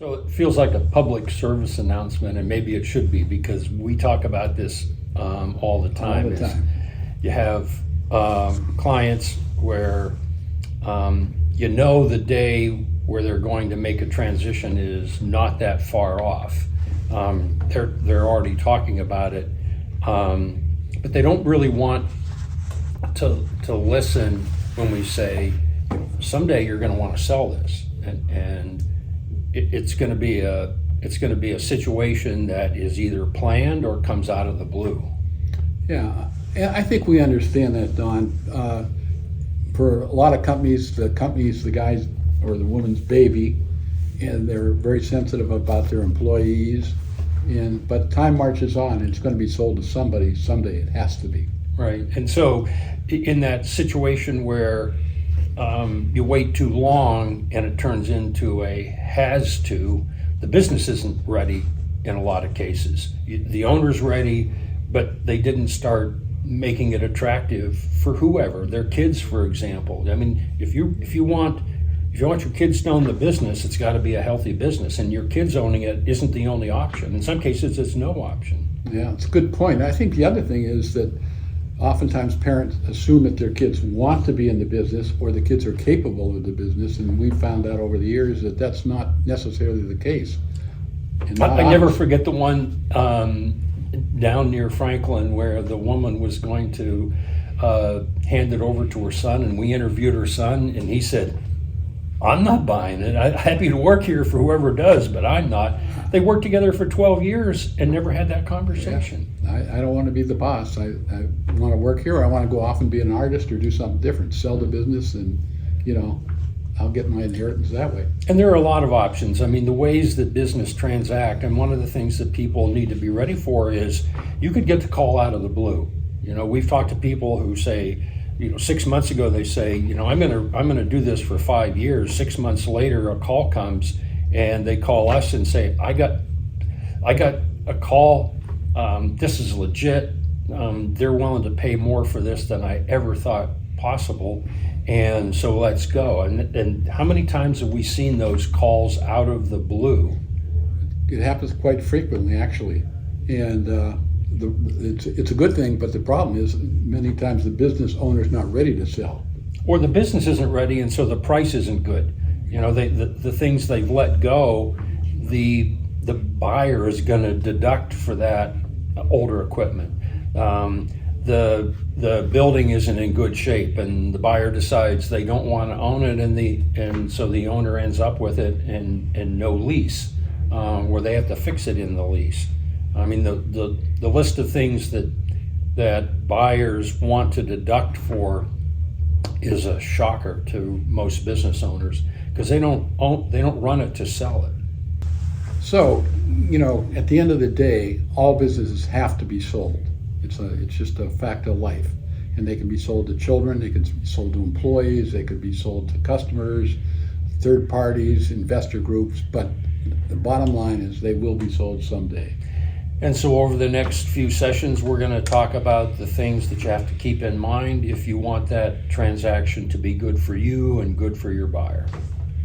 So it feels like a public service announcement, and maybe it should be, because we talk about this all the time. All the time. You have clients where you know the day where they're going to make a transition is not that far off. They're already talking about it, but they don't really want to listen when we say, someday you're going to want to sell this, and it's going to be a situation that is either planned or comes out of the blue. Yeah, I think we understand that, Don. For a lot of companies, the guy's or the woman's baby, and they're very sensitive about their employees. But time marches on, and it's going to be sold to somebody someday. It has to be. Right, and so in that situation where you wait too long and it turns into a has to, the business isn't ready in a lot of cases. The owner's ready, but they didn't start making it attractive for whoever, their kids, for example. I mean, if you want your kids to own the business, it's got to be a healthy business, and your kids owning it isn't the only option. In some cases, it's no option. Yeah, it's a good point. I think the other thing is that oftentimes parents assume that their kids want to be in the business or the kids are capable of the business, and we've found out over the years that that's not necessarily the case. I never forget the one down near Franklin where the woman was going to hand it over to her son, and we interviewed her son, and he said, "I'm not buying it. I'm happy to work here for whoever does, but I'm not." They worked together for 12 years and never had that conversation. Yeah. I don't want to be the boss. I want to work here. I want to go off and be an artist or do something different, sell the business, and I'll get my inheritance that way. And there are a lot of options. I mean, the ways that business transact, and one of the things that people need to be ready for is you could get the call out of the blue. We've talked to people who say, 6 months ago they say, I'm gonna do this for 5 years. 6 months later, a call comes, and they call us and say, I got a call. This is legit. They're willing to pay more for this than I ever thought possible, and so let's go. And how many times have we seen those calls out of the blue? It happens quite frequently, actually, and it's a good thing. But the problem is, many times the business owner's not ready to sell, or the business isn't ready, and so the price isn't good. The things they've let go, the buyer is going to deduct for that older equipment. The building isn't in good shape, and the buyer decides they don't want to own it, and so the owner ends up with it and no lease, where they have to fix it in the lease. I mean, the list of things that buyers want to deduct for is a shocker to most business owners, because they don't run it to sell it. So, at the end of the day, all businesses have to be sold. It's just a fact of life, and they can be sold to children, they can be sold to employees, they could be sold to customers, third parties, investor groups, but the bottom line is they will be sold someday. And so over the next few sessions, we're going to talk about the things that you have to keep in mind if you want that transaction to be good for you and good for your buyer.